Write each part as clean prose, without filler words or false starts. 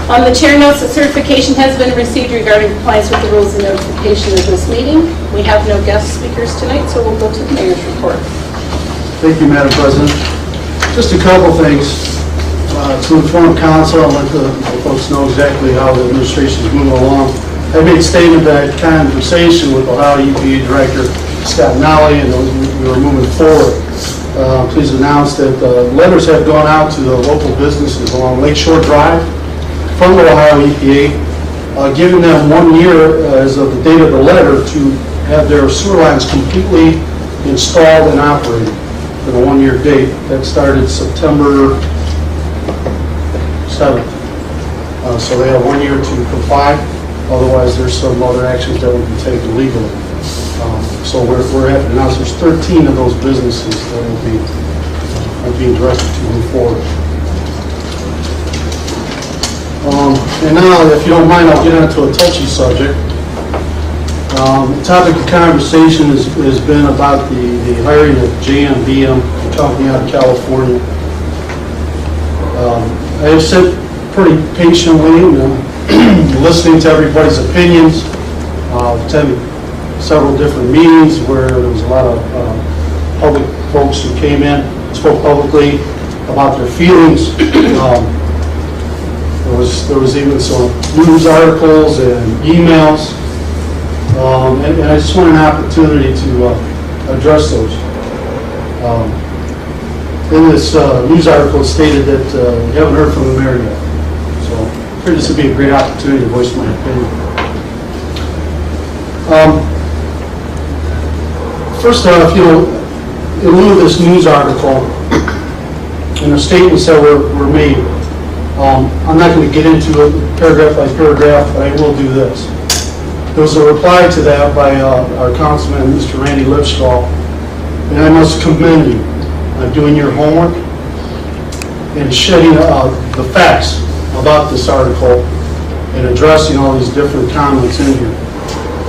The chair notes that certification has been received regarding compliance with the rules and notification of this meeting. We have no guest speakers tonight, so we'll go to the mayor's report. Thank you, Madam President. Just a couple things to inform council and let the folks know exactly how the administration is moving along. I made a statement that I had conversation with Ohio EPA Director Scott Nally, and we were moving forward. Please announce that letters have gone out to the local businesses along Lakeshore Drive from the Ohio EPA, giving them 1 year as of the date of the letter to have their sewer lines completely installed and operating for the 1 year date. That started September 7th. So they have 1 year to comply. Otherwise, there's some other actions that will be taken legally. So we're happy to announce there's 13 of those businesses that will be being directed to move forward. And now, if you don't mind, I'll get into a touchy subject. The topic of conversation has been about the hiring of JMBM, a company out of California. I have sat pretty patiently, listening to everybody's opinions, attended several different meetings where there was a lot of public folks who came in, spoke publicly about their feelings. There was even some news articles and emails, and I just want an opportunity to address those. In this news article, it stated that we haven't heard from the mayor yet. So I figured this would be a great opportunity to voice my opinion. First off, in lieu of this news article and the statements that were made, I'm not going to get into it paragraph by paragraph, but I will do this. There was a reply to that by our councilman, Mr. Randy Lipscall, and I must commend you on doing your homework and shedding the facts about this article and addressing all these different comments in here.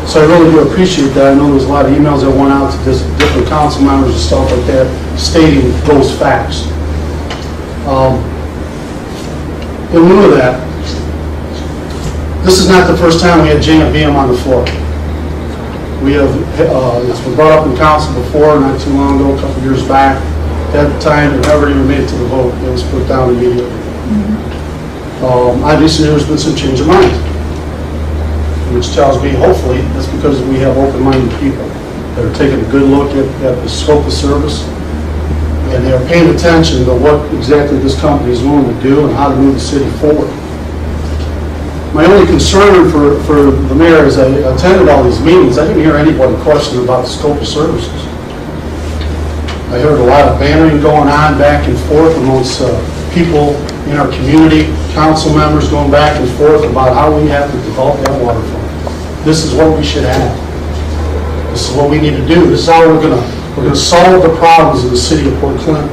So I really do appreciate that. I know there's a lot of emails that went out to different council members and stuff like that stating those facts. In lieu of that, this is not the first time we had JMBM on the floor. We have, it's been brought up in council before, not too long ago, a couple years back. At the time, it never even made it to the vote. It was put down immediately. Obviously, there's been some change of mind, which tells me, hopefully, that's because we have open-minded people that are taking a good look at the scope of service, and they are paying attention to what exactly this company is willing to do and how to move the city forward. My only concern for the mayor as I attended all these meetings, I didn't hear anybody question about the scope of services. I heard a lot of bantering going on back and forth amongst people in our community, council members going back and forth about how we have to develop that waterfront. This is what we should have. This is what we need to do. This is how we're going to solve the problems of the city of Port Clinton.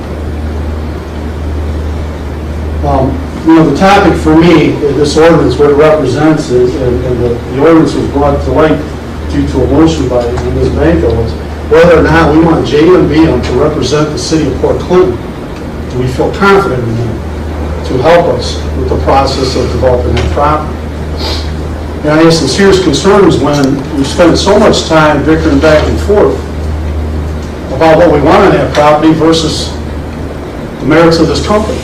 The topic for me, this ordinance, what it represents is, and the ordinance was brought to light due to a motion by Ms. Banco, was whether or not we want JMBM to represent the city of Port Clinton. Do we feel confident in them to help us with the process of developing that property? And I have some serious concerns when we spend so much time bickering back and forth about what we want on that property versus the merits of this company.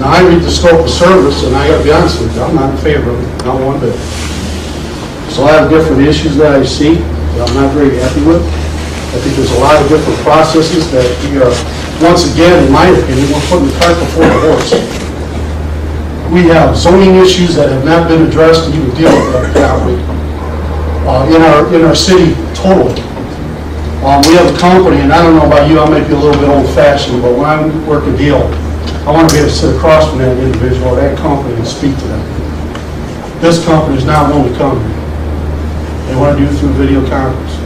Now, I read the scope of service, and I got to be honest with you, I'm not in favor of it, not one bit. There's a lot of different issues that I see that I'm not very happy with. I think there's a lot of different processes that we are, once again, in my opinion, we're putting the cart before the horse. We have zoning issues that have not been addressed to even deal with that property in our city totally. We have a company, and I don't know about you, I might be a little bit old-fashioned, but when I work a deal, I want to be able to sit across from that individual or that company and speak to them. This company is not willing to come here. They want to do it through video conference.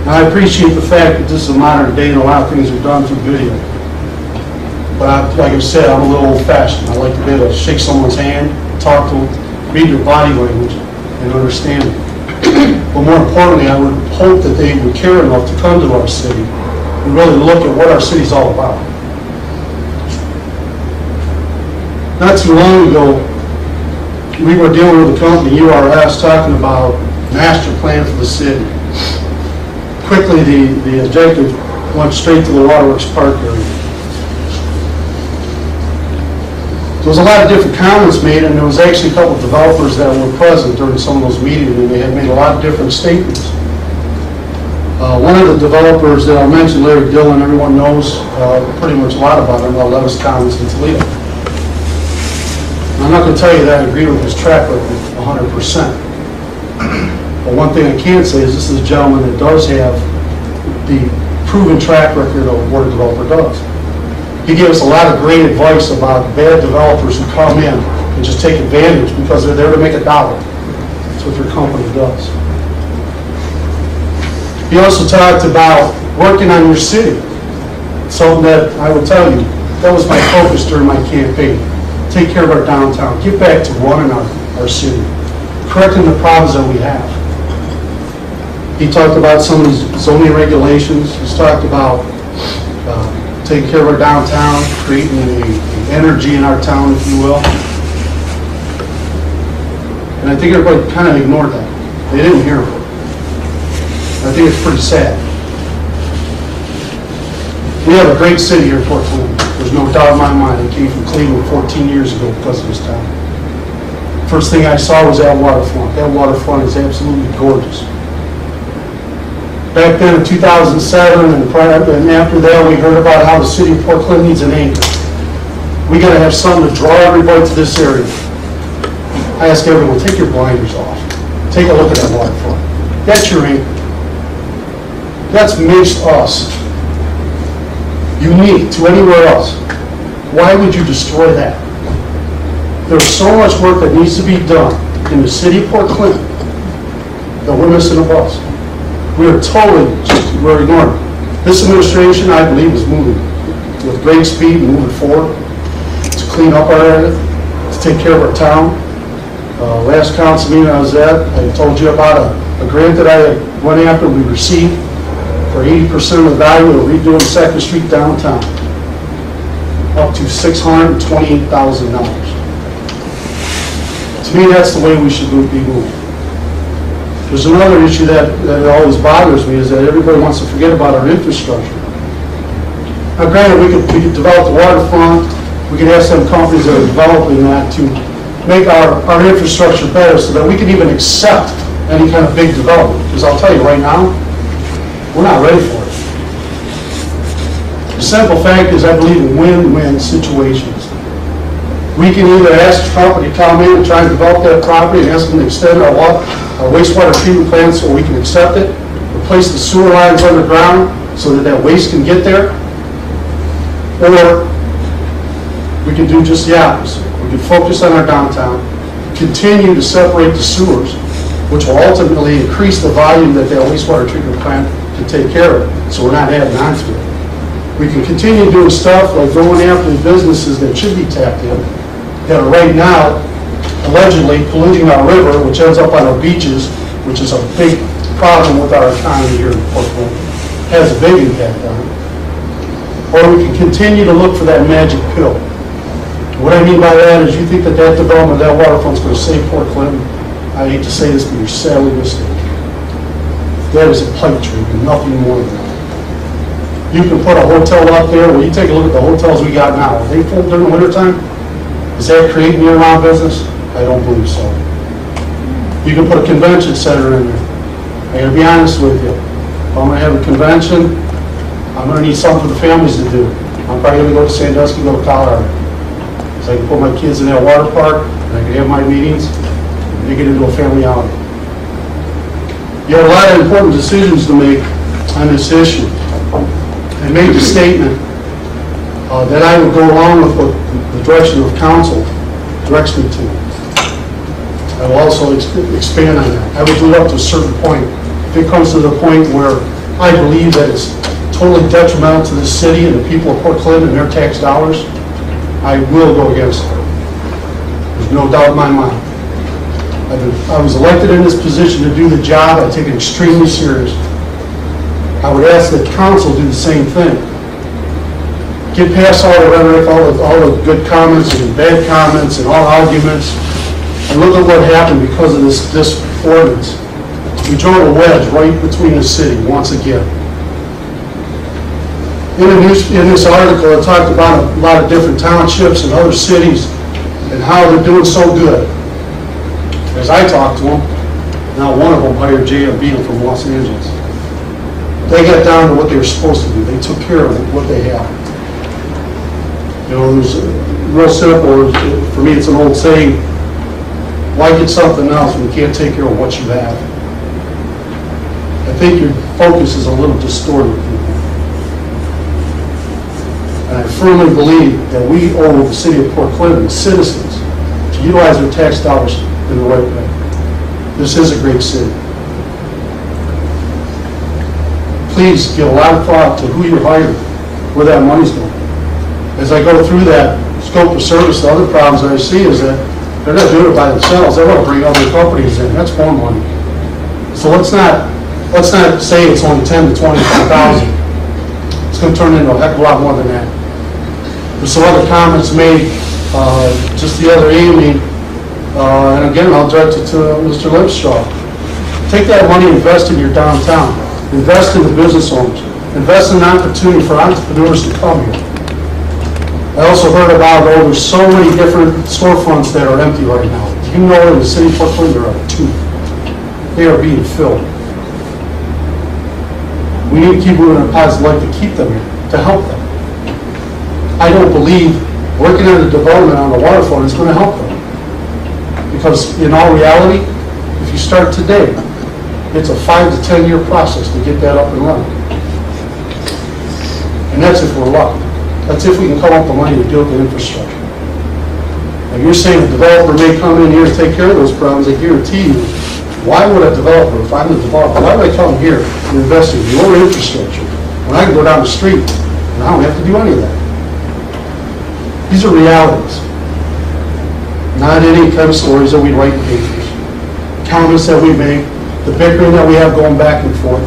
Now, I appreciate the fact that this is a modern day and a lot of things are done through video. But like I said, I'm a little old-fashioned. I like to be able to shake someone's hand, talk to them, read their body language, and understand it. But more importantly, I would hope that they would care enough to come to our city and really look at what our city's all about. Not too long ago, we were dealing with a company, URS, talking about master plan for the city. Quickly, the objective went straight to the Waterworks Park area. There was a lot of different comments made, and there was actually a couple of developers that were present during some of those meetings, and they had made a lot of different statements. One of the developers that I mentioned, Larry Dillon, everyone knows pretty much a lot about him, about Levis Commons in Toledo. I'm not going to tell you that I agree with his track record 100%. But one thing I can say is this is a gentleman that does have the proven track record of what a developer does. He gave us a lot of great advice about bad developers who come in and just take advantage because they're there to make a dollar. That's what their company does. He also talked about working on your city. Something that I will tell you, that was my focus during my campaign. Take care of our downtown, get back to running our city, correcting the problems that we have. He talked about some of these zoning regulations. He's talked about taking care of our downtown, creating the energy in our town, if you will. And I think everybody kind of ignored that. They didn't hear him. I think it's pretty sad. We have a great city here in Port Clinton. There's no doubt in my mind. I came from Cleveland 14 years ago because of this town. First thing I saw was that waterfront. That waterfront is absolutely gorgeous. Back then in 2007 and after that, we heard about how the city of Port Clinton needs an anchor. We got to have something to draw everybody to this area. I ask everyone, take your blinders off. Take a look at that waterfront. That's your anchor. That's makes us unique to anywhere else. Why would you destroy that? There's so much work that needs to be done in the city of Port Clinton that we're missing a bus. We are totally we're ignoring. This administration, I believe, is moving with great speed and moving forward to clean up our area, to take care of our town. Last council meeting I was at, I told you about a grant that I went after, we received for 80% of the value of redoing 2nd Street downtown, up to $628,000. To me, that's the way we should be moving. There's another issue that always bothers me is that everybody wants to forget about our infrastructure. Now, granted, we could develop the waterfront. We could ask some companies that are developing that to make our infrastructure better so that we can even accept any kind of big development. Because I'll tell you right now, we're not ready for it. The simple fact is I believe in win-win situations. We can either ask the company to come in and try and develop that property and ask them to extend our wastewater treatment plant so we can accept it, replace the sewer lines underground so that waste can get there, or we can do just the opposite. We can focus on our downtown, continue to separate the sewers, which will ultimately increase the volume that wastewater treatment plant can take care of, so we're not adding on to it. We can continue doing stuff like going after the businesses that should be tapped in, that are right now allegedly polluting our river, which ends up on our beaches, which is a big problem with our economy here in Port Clinton. Has a big impact on it. Or we can continue to look for that magic pill. What I mean by that is you think that development of that waterfront is going to save Port Clinton. I hate to say this, but you're sadly mistaken. That is a pipe dream and nothing more than that. You can put a hotel up there. Well, you take a look at the hotels we got now. Are they full during the wintertime? Is that creating year-round business? I don't believe so. You can put a convention center in there. I gotta be honest with you. If I'm gonna have a convention, I'm gonna need something for the families to do. I'm probably gonna go to Sandusky, go to Colorado. So I can put my kids in that water park, and I can have my meetings, and make it into a family outing. You have a lot of important decisions to make on this issue. I made the statement that I would go along with what the direction of council directs me to. I will also expand on that. I would do it up to a certain point. If it comes to the point where I believe that it's totally detrimental to the city and the people of Port Clinton and their tax dollars, I will go against it. There's no doubt in my mind. I was elected in this position to do the job. I take it extremely serious. I would ask that council do the same thing. Get past all the rhetoric, all the good comments and bad comments and all arguments, And look at what happened because of this ordinance. We drove a wedge right between the city once again. In this article, it talked about a lot of different townships and other cities and how they're doing so good. As I talked to them, not one of them hired JMB from Los Angeles. They got down to what they were supposed to do. They took care of what they had. You know, there's real simple. For me, it's an old saying, why get something else when you can't take care of what you have? I think your focus is a little distorted. And I firmly believe that we owe the city of Port Clinton, citizens, to utilize their tax dollars in the right way. This is a great city. Please give a lot of thought to who you're hiring, where that money's going. As I go through that scope of service, the other problems that I see is that they're not doing it by themselves. They want to bring other companies in. That's more money. So let's not say it's only 10 to 20,000. It's going to turn into a heck of a lot more than that. There's some other comments made just the other evening, and again, I'll direct it to Mr. Lipstraw. Take that money, invest in your downtown. Invest in the business owners. Invest in the opportunity for entrepreneurs to come here. I also heard about, there's so many different storefronts that are empty right now. You know, in the city of Portland, there are 2. They are being filled. We need to keep moving in a positive light to keep them here, to help them. I don't believe working on the development on the waterfront is going to help them. Because in all reality, if you start today, it's a 5 to 10 year process to get that up and running. And that's if we're lucky. That's if we can come up with money to build the infrastructure. Now you're saying a developer may come in here and take care of those problems. I guarantee you, why would a developer, if I'm the developer, why would I come here and invest in your infrastructure when I can go down the street and I don't have to do any of that? These are realities. Not any kind of stories that we write in papers. Comments that we make, the bickering that we have going back and forth.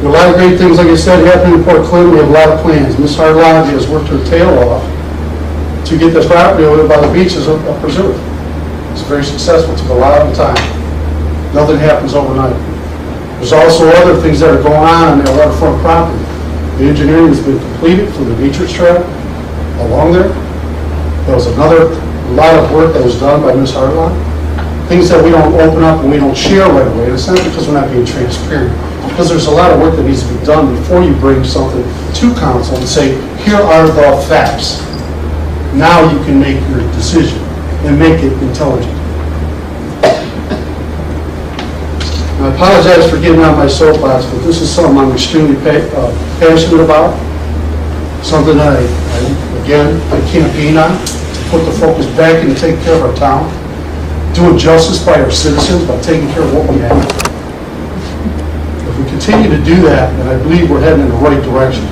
There are a lot of great things, like I said, happening in Port Clinton. We have a lot of plans. Ms. Hardlodge has worked her tail off to get this property over by the beaches preserved. It's very successful. It took a lot of time. Nothing happens overnight. There's also other things that are going on that waterfront property. The engineering has been completed for the nature trail along there. There was another lot of work that was done by Ms. Hardlodge. Things that we don't open up and we don't share right away. And it's not because we're not being transparent. Because there's a lot of work that needs to be done before you bring something to council and say, here are the facts. Now you can make your decision and make it intelligent. I apologize for getting on my soapbox, but this is something I'm extremely passionate about. Something that I campaign on to put the focus back and take care of our town. Doing justice by our citizens, by taking care of what we have. If we continue to do that, then I believe we're heading in the right direction.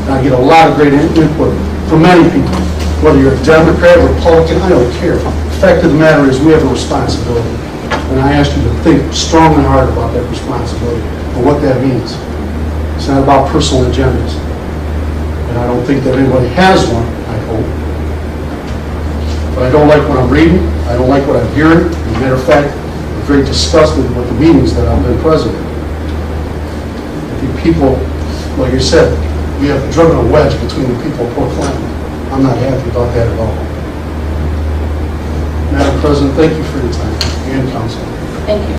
And I get a lot of great input from many people. Whether you're a Democrat, Republican, I don't care. The fact of the matter is we have a responsibility. And I ask you to think strong and hard about that responsibility and what that means. It's not about personal agendas. And I don't think that anybody has one, I hope. But I don't like what I'm reading. I don't like what I'm hearing. As a matter of fact, I'm very disgusted with the meetings that I've been present in. I think people, like you said, we have driven a wedge between the people of Port Clinton. I'm not happy about that at all. Madam President, thank you for your time and counsel. Thank you.